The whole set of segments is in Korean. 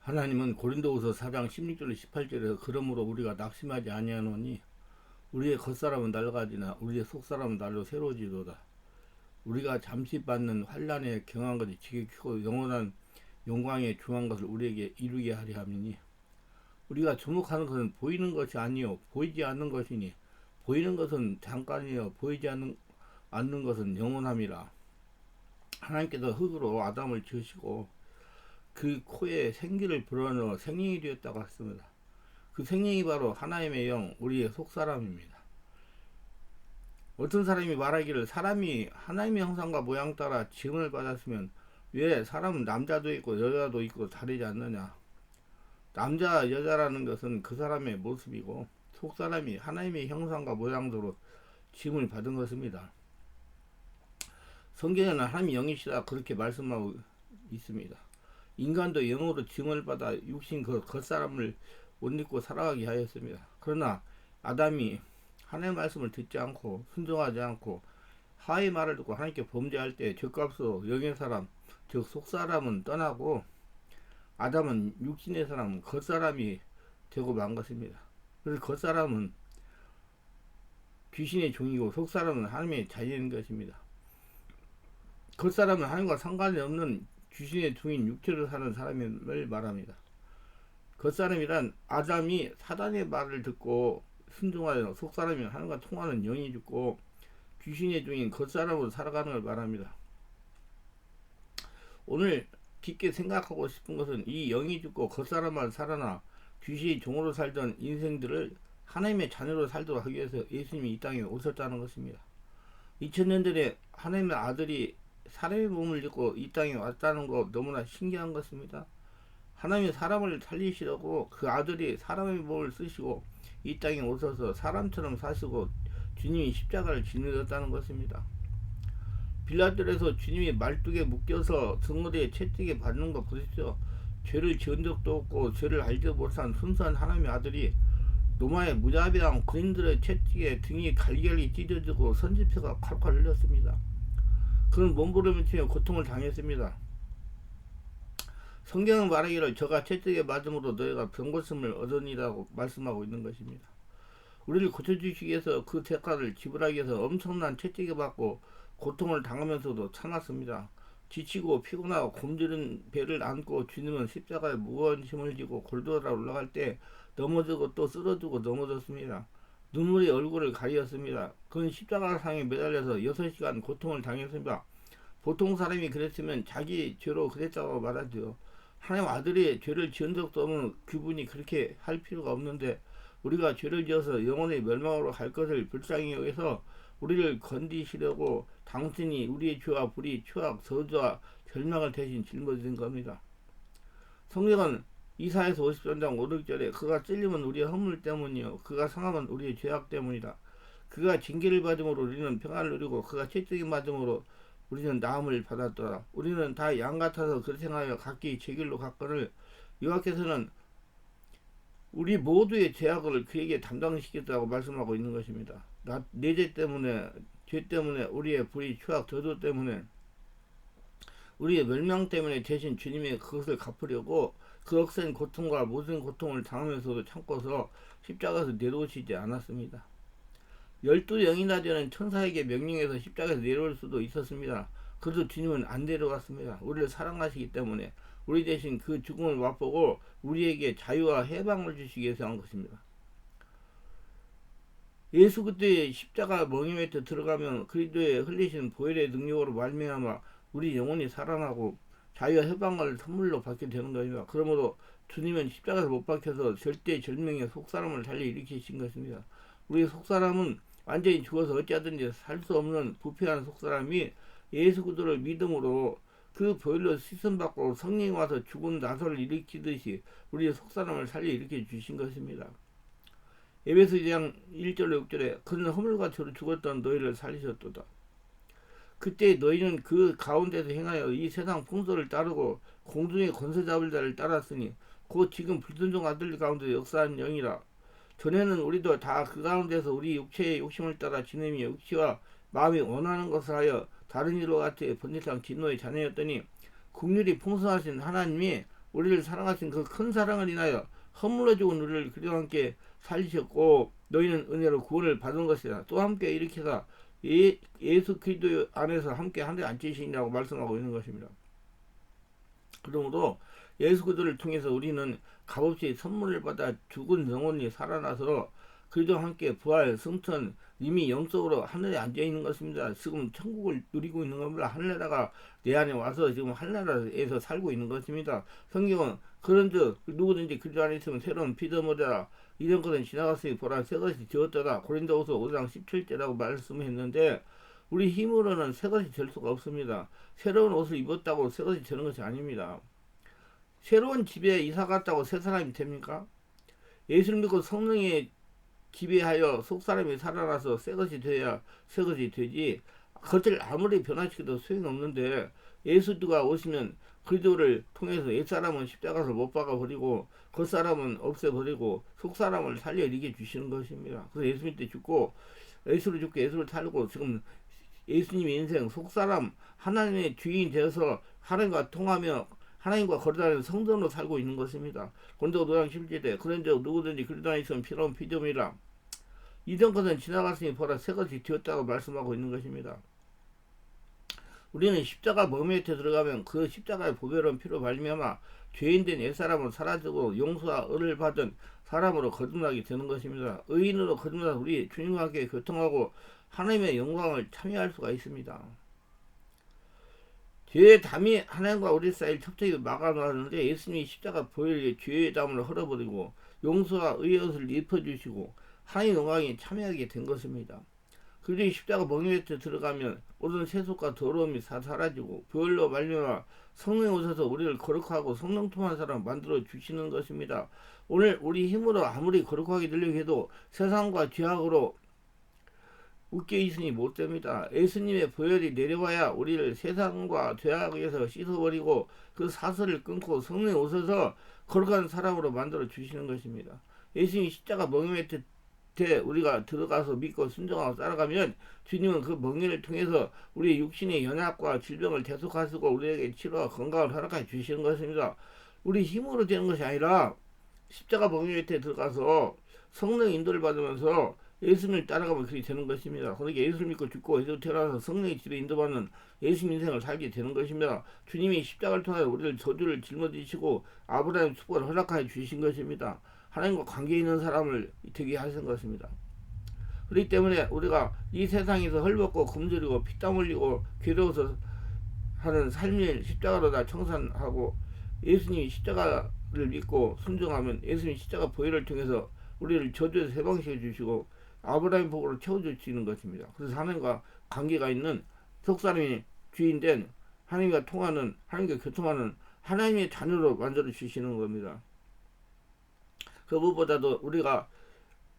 하나님은 고린도후서 4장 16절 18절에서 그러므로 우리가 낙심하지 아니하노니 우리의 겉사람은 낡아지나 우리의 속사람은 날로 새로워지도다. 우리가 잠시 받는 환난에 경한 것이 지극히고 영원한 영광에 중한 것을 우리에게 이루게 하려 함이니 우리가 주목하는 것은 보이는 것이 아니요 보이지 않는 것이니 보이는 것은 잠깐이요 보이지 않는 것은 영원함이라. 하나님께서 흙으로 아담을 지으시고 그 코에 생기를 불어넣어 생명이 되었다고 했습니다. 그 생명이 바로 하나님의 영, 우리의 속사람입니다. 어떤 사람이 말하기를 사람이 하나님의 형상과 모양 따라 지음을 받았으면 왜 사람은 남자도 있고 여자도 있고 다르지 않느냐. 남자, 여자라는 것은 그 사람의 모습이고 속사람이 하나님의 형상과 모양대로 지음을 받은 것입니다. 성경에는 하나님이 영이시다 그렇게 말씀하고 있습니다. 인간도 영으로 지음을 받아 육신 그 겉사람을 옷 입고 살아가게 하였습니다. 그러나 아담이 하나님의 말씀을 듣지 않고 순종하지 않고 하와의 말을 듣고 하나님께 범죄할 때 죄값으로 영의 사람 즉 속사람은 떠나고 아담은 육신의 사람 겉사람이 되고 만 것입니다. 그래서 겉사람은 귀신의 종이고 속사람은 하나님의 자녀인 것입니다. 겉사람은 하나님과 상관이 없는 귀신의 종인 육체로 사는 사람을 말합니다. 겉사람이란 아담이 사단의 말을 듣고 순종하여 속사람이 하나님과 통하는 영이 죽고 귀신의 종인 겉사람으로 살아가는 걸 말합니다. 오늘 깊게 생각하고 싶은 것은 이 영이 죽고 겉사람만 살아나 귀신의 종으로 살던 인생들을 하나님의 자녀로 살도록 하기 위해서 예수님이 이 땅에 오셨다는 것입니다. 2000년 전에 하나님의 아들이 사람의 몸을 입고 이 땅에 왔다는 거 너무나 신기한 것입니다. 하나님이 사람을 살리시려고 그 아들이 사람의 몸을 쓰시고 이 땅에 오셔서 사람처럼 사시고 주님이 십자가를 지으셨다는 것입니다. 빌라들에서 주님이 말뚝에 묶여서 등어리에 채찍에 받는 거 보십시오. 죄를 지은 적도 없고 죄를 알지도 못한 순수한 하나님의 아들이 로마의 무자비한 군인들의 채찍에 등이 갈갈이 찢어지고 선지표가 콸콸 흘렸습니다. 그는 몸부림치며 고통을 당했습니다. 성경은 말하기를 저가 채찍에 맞음으로 너희가 병고침을 얻으니라고 말씀하고 있는 것입니다. 우리를 고쳐주시기 위해서 그 대가를 지불하기 위해서 엄청난 채찍에 맞고 고통을 당하면서도 참았습니다. 지치고 피곤하고 곰들은 배를 안고 주님은 십자가에 무거운 짐을 지고 골도라 올라갈 때 넘어지고 또 쓰러지고 넘어졌습니다. 눈물이 얼굴을 가리었습니다. 그는 십자가상에 매달려서 6시간 고통을 당했습니다. 보통 사람이 그랬으면 자기 죄로 그랬다고 말하죠. 하나님 아들이 죄를 지은 적도 없는 그분이 그렇게 할 필요가 없는데 우리가 죄를 지어서 영원히 멸망으로 갈 것을 불쌍히 여기서 우리를 건지시려고 당신이 우리의 죄와 불의, 추악, 저주와 절망을 대신 짊어진 겁니다. 성경은 이사야서 53장 5절에 그가 찔림은 우리의 허물 때문이요 그가 상함은 우리의 죄악 때문이다. 그가 징계를 받음으로 우리는 평안을 누리고 그가 채찍이 맞음으로 우리는 나음을 받았더라. 우리는 다 양 같아서 그렇게 행하여 각기 제 길로 갔거늘 여호와께서는 우리 모두의 죄악을 그에게 담당시켰다고 말씀하고 있는 것입니다. 내 죄 때문에 죄 때문에 우리의 불의, 추악, 저주 때문에 우리의 멸망 때문에 대신 주님이 그것을 갚으려고 그 억센 고통과 모든 고통을 당하면서도 참고서 십자가에서 내려오시지 않았습니다. 12영이나 되는 천사에게 명령해서 십자가에서 내려올 수도 있었습니다. 그래도 주님은 안 내려왔습니다. 우리를 사랑하시기 때문에 우리 대신 그 죽음을 맛보고 우리에게 자유와 해방을 주시기 위해서 한 것입니다. 예수 그때의 십자가 멍에에 들어가면 그리스도의 흘리신 보혈의 능력으로 말미암아 우리 영혼이 살아나고 자유와 해방을 선물로 받게 되는 것입니다. 그러므로 주님은 십자가에서 못 박혀서 절대절명의 속사람을 달리 일으키신 것입니다. 우리 속사람은 완전히 죽어서 어찌하든지 살 수 없는 부패한 속사람이 예수 그리스도를 믿음으로 그 보혈로 씻음받고 성령이 와서 죽은 나서를 일으키듯이 우리의 속사람을 살려 일으켜 주신 것입니다. 에베소 2장 1절로 6절에 그는 허물과 죄로 죽었던 너희를 살리셨도다. 그때 너희는 그 가운데서 행하여 이 세상 풍소를 따르고 공중의 권세 잡을 자를 따랐으니 곧 지금 불순종 아들 가운데 역사한 영이라. 전에는 우리도 다 그 가운데서 우리 육체의 욕심을 따라 지내며 육체와 마음이 원하는 것을 하여 다른 이로 같이 번제상 진노의 자녀였더니 국률이 풍성하신 하나님이 우리를 사랑하신 그 큰 사랑을 인하여 허물어 죽은 우리를 그리와 함께 살리셨고 너희는 은혜로 구원을 받은 것이다. 또 함께 일으켜서 예수 그리스도 안에서 함께 한데 앉히시냐고 말씀하고 있는 것입니다. 그러므로 예수 그리스도를 통해서 우리는 값없이 선물을 받아 죽은 영혼이 살아나서 그리스도와 함께 부활, 승천, 이미 영적으로 하늘에 앉아 있는 것입니다. 지금 천국을 누리고 있는 겁니다. 하늘나라가 내 안에 와서 지금 하늘나라에서 살고 있는 것입니다. 성경은 그런즉 누구든지 그리스도 안에 있으면 새로운 피조물이라 이런 것은 지나갔으니 보라 새 것이 되었더라. 고린도후서 5장 17절이라고 말씀했는데 우리 힘으로는 새 것이 될 수가 없습니다. 새로운 옷을 입었다고 새 것이 되는 것이 아닙니다. 새로운 집에 이사 갔다고 새 사람이 됩니까? 예수를 믿고 성령에 기배하여 속사람이 살아나서 새 것이 돼야 새 것이 되지 겉을 아무리 변화시켜도 소용없는데 예수가 오시면 그리스도를 통해서 옛사람은 십자가에서 못 박아버리고 겉사람은 없애버리고 속사람을 살려 이겨 주시는 것입니다. 그래서 예수 믿때 죽고 예수를 죽고 예수를 살고 지금 예수님의 인생 속사람 하나님의 주인이 되어서 하나님과 통하며 하나님과 거리다니는 성전으로 살고 있는 것입니다. 고린도서 5장 11절에 그런즉 누구든지 그리스도 안에 있으면 새로운 피조물이라 이전 것은 지나갔으니 보라 새 것이 되었다고 말씀하고 있는 것입니다. 우리는 십자가 멍에 들어가면 그 십자가의 보배로운 피로 발미하마 죄인된 옛사람은 사라지고 용서와 은을 받은 사람으로 거듭나게 되는 것입니다. 의인으로 거듭나서 우리 주님과 함께 교통하고 하나님의 영광을 참여할 수가 있습니다. 죄의 담이 하나님과 우리 사이를 척척이 막아놓았는데 예수님이 십자가 보혈에 죄의 담을 헐어버리고 용서와 의의 옷을 입혀주시고 하나님의 영광에 참여하게 된 것입니다. 그들이 십자가 멍에 들어가면 모든 세속과 더러움이 다 사라지고 보혈로 말미암아 성령이 오셔서 우리를 거룩하고 성령 통한 사람 만들어 주시는 것입니다. 오늘 우리 힘으로 아무리 거룩하게 되려고 해도 세상과 죄악으로 묶여 있으니 못됩니다. 예수님의 보혈이 내려와야 우리를 세상과 죄악에서 씻어버리고 그 사슬을 끊고 성령이 오셔서 거룩한 사람으로 만들어 주시는 것입니다. 예수님이 십자가 멍에 우리가 들어가서 믿고 순종하고 따라가면 주님은 그 멍에를 통해서 우리 육신의 연약과 질병을 대속하시고 우리에게 치료와 건강을 허락해 주시는 것입니다. 우리 힘으로 되는 것이 아니라 십자가 멍에 들어가서 성령의 인도를 받으면서 예수님을 따라가면 그렇게 되는 것입니다. 그러니까 예수를 믿고 죽고 예수 태어나서 성령의 집에 인도받는 예수 인생을 살게 되는 것입니다. 주님이 십자가를 통해 우리를 저주를 짊어지시고 아브라함 축복을 허락하여 주신 것입니다. 하나님과 관계 있는 사람을 되게 하신 것입니다. 그렇기 때문에 우리가 이 세상에서 헐벗고 굶주리고 피땀 흘리고 괴로워서 하는 삶을 십자가로 다 청산하고 예수님이 십자가를 믿고 순종하면 예수님이 십자가 보혈을 통해서 우리를 저주에서 해방시켜 주시고 아브라함 복으로 채워주시는 것입니다. 그래서 하나님과 관계가 있는 속사람이 주인된 하나님과 통하는 하나님과 교통하는 하나님의 자녀로 만들어 주시는 겁니다. 그 무엇보다도 우리가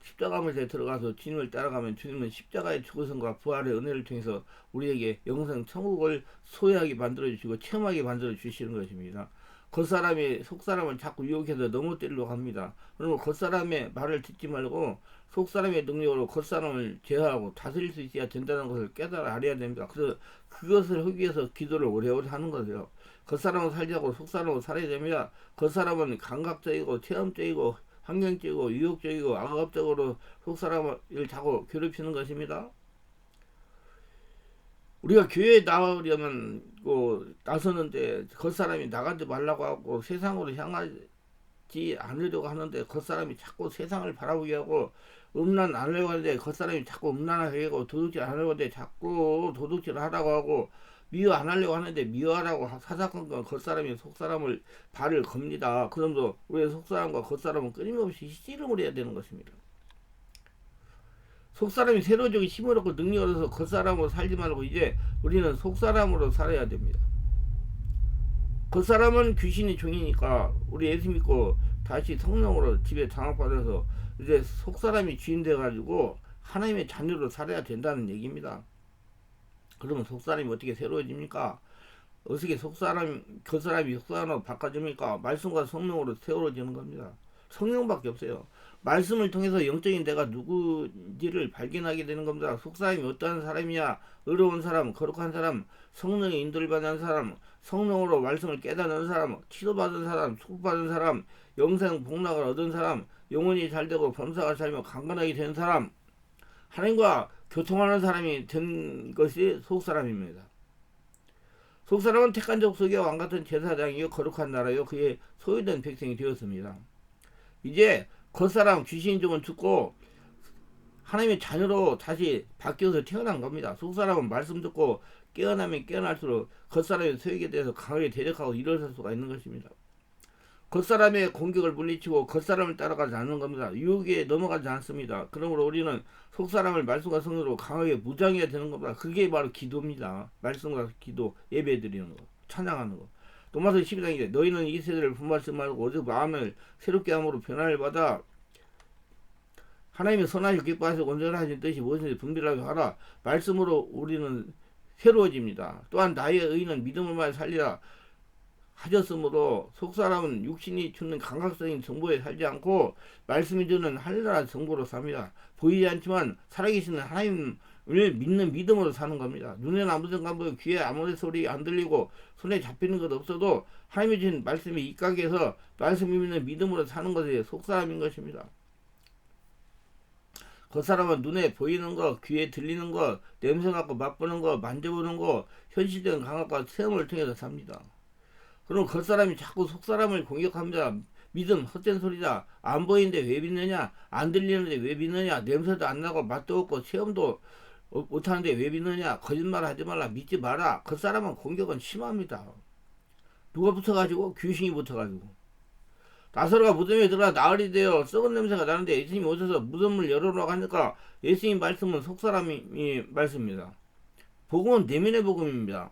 십자가문에 들어가서 주님을 따라가면 주님은 십자가의 죽으심과 부활의 은혜를 통해서 우리에게 영생 천국을 소유하게 만들어 주시고 체험하게 만들어 주시는 것입니다. 겉사람이 속사람을 자꾸 유혹해서 넘어뜨리려고 합니다. 그러면 겉사람의 말을 듣지 말고 속사람의 능력으로 겉사람을 제어하고 다스릴 수 있어야 된다는 것을 깨달아 알아야 됩니다. 그래서 그것을 하기 위해서 기도를 오래오래 하는 거예요. 겉사람으로 살자고 속사람으로 살아야 됩니다. 겉사람은 감각적이고 체험적이고 환경적이고 유혹적이고 악업적으로 속사람을 자꾸 괴롭히는 것입니다. 우리가 교회에 나오려면 나서는데 겉사람이 나가지 말라고 하고 세상으로 향하지 않으려고 하는데 겉사람이 자꾸 세상을 바라보게 하고 음란 안 하려고 하는데 겉사람이 자꾸 음란하게 하고 도둑질 안 하려고 하는데 자꾸 도둑질 하라고 하고 미워 안 하려고 하는데 미워하라고 사사건건 겉사람이 속사람을 발을 겁니다. 그럼도 우리의 속사람과 겉사람은 끊임없이 씨름을 해야 되는 것입니다. 속사람이 세로적인 힘을 얻고 능력을 얻어서 겉사람으로 살지 말고 이제 우리는 속사람으로 살아야 됩니다. 겉사람은 귀신의 종이니까 우리 예수 믿고 다시 성령으로 집에 장악받아서 이제 속사람이 주인 돼가지고 하나님의 자녀로 살아야 된다는 얘기입니다. 그러면 속사람이 어떻게 새로워집니까? 어떻게 겉사람이 속사람으로 바꿔집니까? 말씀과 성령으로 세워지는 겁니다. 성령밖에 없어요. 말씀을 통해서 영적인 내가 누구인지를 발견하게 되는 겁니다. 속사람이 어떠한 사람이야? 의로운 사람, 거룩한 사람, 성령의 인도를 받는 사람, 성령으로 말씀을 깨닫는 사람, 치료받은 사람, 축복받은 사람, 영생 복락을 얻은 사람, 영혼이 잘되고 범사가 살며 강건하게 된 사람, 하나님과 교통하는 사람이 된 것이 속사람입니다. 속사람은 택한 족속의 왕같은 제사장이요 거룩한 나라요 그의 소유된 백성이 되었습니다. 이제 겉사람 귀신인 종은 죽고 하나님의 자녀로 다시 바뀌어서 태어난 겁니다. 속사람은 말씀 듣고 깨어나면 깨어날수록 겉사람의 소유에 대해서 강하게 대적하고 일어설 수가 있는 것입니다. 겉사람의 공격을 물리치고 겉사람을 따라가지 않는 겁니다. 유혹에 넘어가지 않습니다. 그러므로 우리는 속사람을 말씀과 성령으로 강하게 무장해야 되는 겁니다. 그게 바로 기도입니다. 말씀과 기도, 예배 드리는 거, 찬양하는 거. 로마서 12장에 너희는 이 세대를 분발하지 말고 오직 마음을 새롭게 함으로 변화를 받아 하나님의 선하시고 기뻐하시고 온전하신 뜻이 무엇인지 분별하게 하라. 말씀으로 우리는 새로워집니다. 또한 나의 의는 믿음을 살리라 하셨으므로 속사람은 육신이 주는 감각적인 정보에 살지 않고 말씀이 주는 하늘나라 정보로 삽니다. 보이지 않지만 살아계시는 하나님을 믿는 믿음으로 사는 겁니다. 눈에는 아무튼 안 보이고 귀에 아무리 소리 안 들리고 손에 잡히는 것 없어도 하나님이 주신 말씀이 입각해서 말씀이 믿는 믿음으로 사는 것이 속사람인 것입니다. 겉사람은 눈에 보이는 거, 귀에 들리는 거, 냄새 맡고 맛보는 거, 만져보는 거, 현실적인 감각과 체험을 통해서 삽니다. 그럼 겉사람이 자꾸 속사람을 공격합니다. 믿음 헛된 소리다. 안 보이는데 왜 믿느냐? 안 들리는데 왜 믿느냐? 냄새도 안 나고 맛도 없고 체험도 못하는데 왜 믿느냐? 거짓말 하지 말라. 믿지 마라. 겉사람은 공격은 심합니다. 누가 붙어가지고? 귀신이 붙어가지고. 나사로가 무덤에 들어가 나흘이 되어 썩은 냄새가 나는데 예수님이 오셔서 무덤을 열어놓으라고 하니까 예수님 말씀은 속사람이 말씀입니다. 복음은 내면의 복음입니다.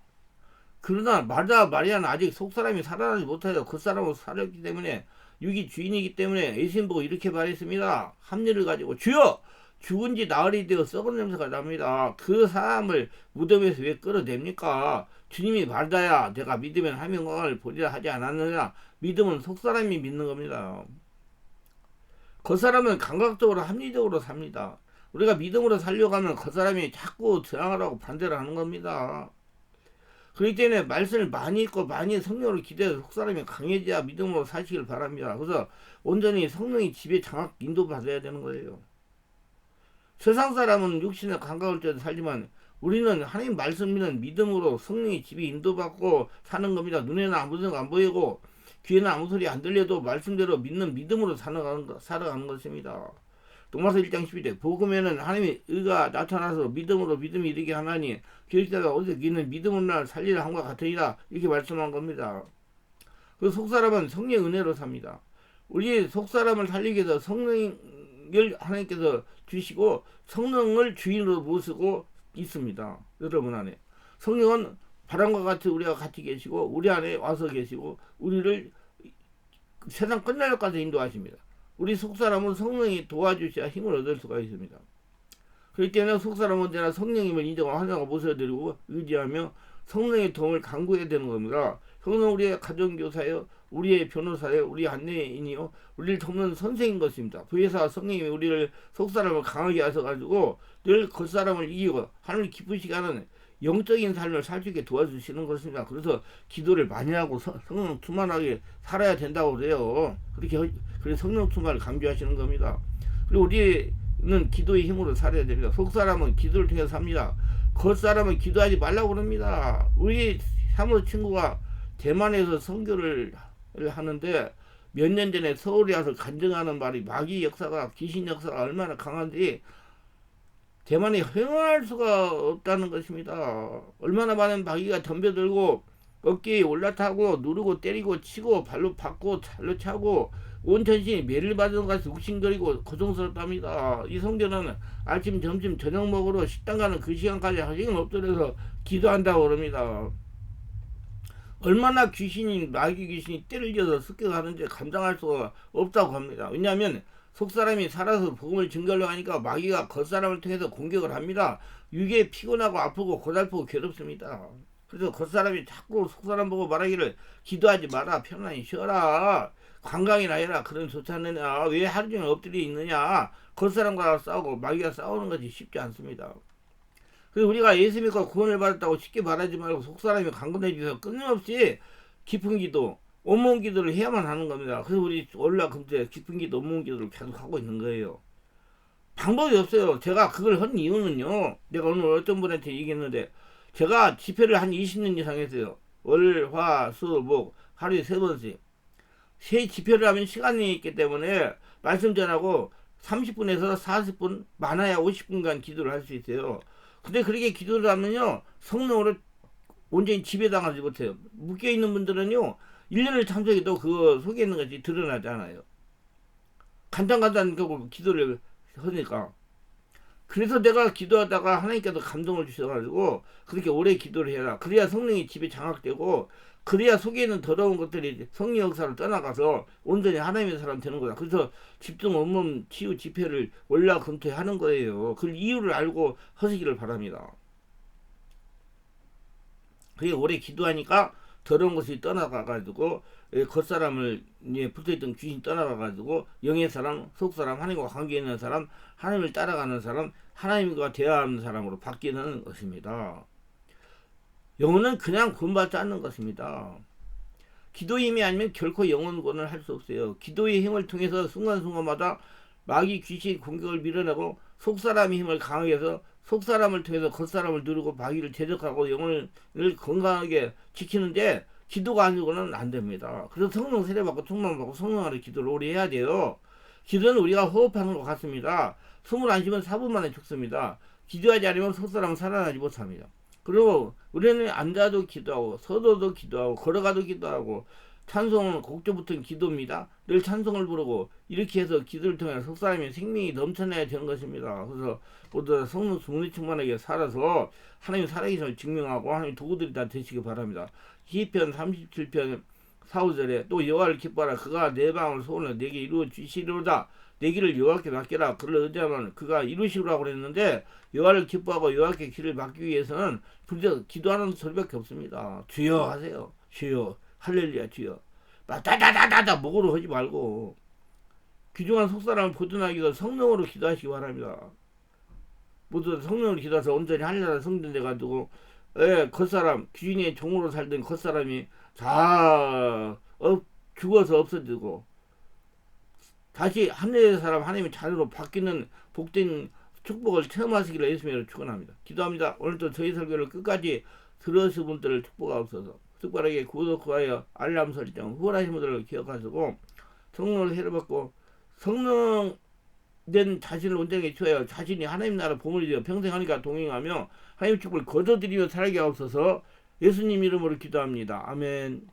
그러나 마르다 마리아는 아직 속사람이 살아나지 못하여 겉사람으로 살았기 때문에 육이 주인이기 때문에 예수님 보고 이렇게 말했습니다. 합리를 가지고 주여 죽은 지 나흘이 되어 썩은 냄새가 납니다. 그 사람을 무덤에서 왜 끌어냅니까? 주님이 마르다야 내가 믿으면 하나님의 영광을 보리라 하지 않았느냐. 믿음은 속사람이 믿는 겁니다. 겉사람은 감각적으로 합리적으로 삽니다. 우리가 믿음으로 살려고 하면 겉사람이 자꾸 저항하라고 반대를 하는 겁니다. 그렇기 때문에 말씀을 많이 읽고 많이 성령으로 기대해서 속사람이 강해져야 믿음으로 사시길 바랍니다. 그래서 온전히 성령이 집에 장악 인도받아야 되는 거예요. 세상 사람은 육신의 감각을 떼서 살지만 우리는 하나님 말씀 믿는 믿음으로 성령이 집에 인도받고 사는 겁니다. 눈에는 아무것도 안 보이고 귀에는 아무 소리 안 들려도 말씀대로 믿는 믿음으로 살아가는 것입니다. 로마서 1장 12절 복음에는 하나님의 의가 나타나서 믿음으로 믿음이 이르게 하나니 기록자가 어디서 있는 믿음으로 살리라 함과 같으리라 이렇게 말씀한 겁니다. 그 속사람은 성령의 은혜로 삽니다. 우리 속사람을 살리기 위해서 성령을 하나님께서 주시고 성령을 주인으로 모시고 있습니다. 여러분 안에 성령은 바람과 같이 우리가 같이 계시고 우리 안에 와서 계시고 우리를 세상 끝날 때까지 인도하십니다. 우리 속사람은 성령이 도와주셔야 힘을 얻을 수가 있습니다. 그렇기 때문에 속사람은 언제나 성령님을 인정하고 환영하고 모셔드리고 의지하며 성령의 도움을 간구해야 되는 겁니다. 성령은 우리의 가정교사요, 우리의 변호사요, 우리 안내인이요, 우리를 돕는 선생인 것입니다. 부회사 성령님이 우리를 속사람을 강하게 하셔가지고 늘 겉사람을 이기고 하나님을 기쁘시게 하는 영적인 삶을 살 수 있게 도와주시는 것입니다. 그래서 기도를 많이 하고 성령 충만하게 살아야 된다고 그래요. 그래서 성령 충만을 강조하시는 겁니다. 그리고 우리는 기도의 힘으로 살아야 됩니다. 속사람은 기도를 통해서 삽니다. 겉사람은 기도하지 말라고 그럽니다. 우리 사무 친구가 대만에서 선교를 하는데 몇 년 전에 서울에 와서 간증하는 말이 마귀 역사가 귀신 역사가 얼마나 강한지 대만에 헤어날 수가 없다는 것입니다. 얼마나 많은 마귀가 덤벼들고 어깨에 올라타고 누르고 때리고 치고 발로 받고 잘로 차고 온 전신이 매를 받은 것같이 욱신거리고 고통스럽답니다. 이 성전은 아침 점심 저녁 먹으러 식당 가는 그 시간까지 하시는 엎드려서 기도한다고 그럽니다. 얼마나 마귀 귀신이 때를 지어서 습격하는지 감당할 수가 없다고 합니다. 왜냐하면 속사람이 살아서 복음을 증거하려고 하니까 마귀가 겉사람을 통해서 공격을 합니다. 육에 피곤하고 아프고 고달프고 괴롭습니다. 그래서 겉사람이 자꾸 속사람 보고 말하기를 기도하지 마라, 편안히 쉬어라, 관광이나 해라, 그런 좋지 않느냐, 왜 하루 종일 엎드려 있느냐. 겉사람과 싸우고 마귀가 싸우는 것이 쉽지 않습니다. 그래서 우리가 예수 믿고 구원을 받았다고 쉽게 말하지 말고 속사람이 강건해져서 끊임없이 깊은 기도, 온몸 기도를 해야만 하는 겁니다. 그래서 우리 월화금토에 깊은 기도, 온몸 기도를 계속 하고 있는 거예요. 방법이 없어요. 제가 그걸 한 이유는요. 내가 오늘 어떤 분한테 얘기했는데 제가 집회를 한 20년 이상 했어요. 월, 화, 수, 목 하루에 3번씩. 세 집회를 하면 시간이 있기 때문에 말씀 전하고 30분에서 40분, 많아야 50분간 기도를 할 수 있어요. 근데 그렇게 기도를 하면요, 성령으로 온전히 지배당하지 못해요. 묶여있는 분들은요, 1년을 참석해도 그거 속에 있는 것이 드러나지 않아요. 간단간단 기도를 하니까. 그래서 내가 기도하다가 하나님께서 감동을 주셔가지고 그렇게 오래 기도를 해라. 그래야 성령이 집에 장악되고 그래야 속에 있는 더러운 것들이 성령 역사를 떠나가서 온전히 하나님의 사람 되는 거다. 그래서 집중 온몸 치유 집회를 월화금토에 하는 거예요. 그 이유를 알고 하시기를 바랍니다. 그게 오래 기도하니까 더러운 것이 떠나가가지고 겉사람을 붙어있던 귀신이 떠나가가지고 영의 사람, 속사람, 하나님과 관계 있는 사람, 하나님을 따라가는 사람, 하나님과 대화하는 사람으로 바뀌는 것입니다. 영혼은 그냥 구원받지 않는 것입니다. 기도의 힘이 아니면 결코 영혼 구원을 할 수 없어요. 기도의 힘을 통해서 순간순간마다 마귀 귀신 공격을 밀어내고 속사람의 힘을 강하게 해서 속사람을 통해서 겉사람을 누르고 마귀를 제적하고 영혼을 건강하게 지키는데 기도가 아니고는 안 됩니다. 그래서 성령 세례받고 충만받고 성령 안에 기도를 오래 해야 돼요. 기도는 우리가 호흡하는 것 같습니다. 숨을 안 쉬면 4분 만에 죽습니다. 기도하지 않으면 속사람은 살아나지 못합니다. 그리고 우리는 앉아도 기도하고 서도도 기도하고 걸어가도 기도하고 찬송은 곡조부터는 기도입니다. 늘 찬송을 부르고 이렇게 해서 기도를 통해 속사람의 생명이 넘쳐나야 되는 것입니다. 그래서 모두 성령 성리 충만하게 살아서 하나님 살아계심을 증명하고 하나님 도구들이 다 되시기 바랍니다. 시편 37편 4, 5절에 또 여호와를 기뻐하라. 그가 내 방을 소원을 내게 이루어 주시리로다. 내 길을 여호와께 맡겨라. 그를 의지하면 그가 이루시리라고 그랬는데 여호와를 기뻐하고 여호와께 길을 맡기기 위해서는 기도하는 소리밖에 없습니다. 주여 하세요. 주여 할렐루야 주여. 다다다다다 목으로 하지 말고 귀중한 속사람을 보존하기 위해서 성령으로 기도하시기 바랍니다. 모두 성령으로 기도해서 온전히 하늘나라 성전돼가지고 겉사람 귀신의 종으로 살던 겉사람이 다 죽어서 없어지고 다시 하늘의 사람 하나님의 자녀로 바뀌는 복된 축복을 체험하시기를 예수님으로 축원합니다. 기도합니다. 오늘도 저희 설교를 끝까지 들으신 분들을 축복하옵소서. 특별하게 구독, 좋아요, 알람 설정, 후원하신 분들을 기억하시고 성령을 세례받고 성령된 자신을 온전히 취하여 자신이 하나님 나라 보물이 되어 평생 하니까 동행하며 하나님 축복을 거둬들이며 살게 하옵소서. 예수님 이름으로 기도합니다. 아멘.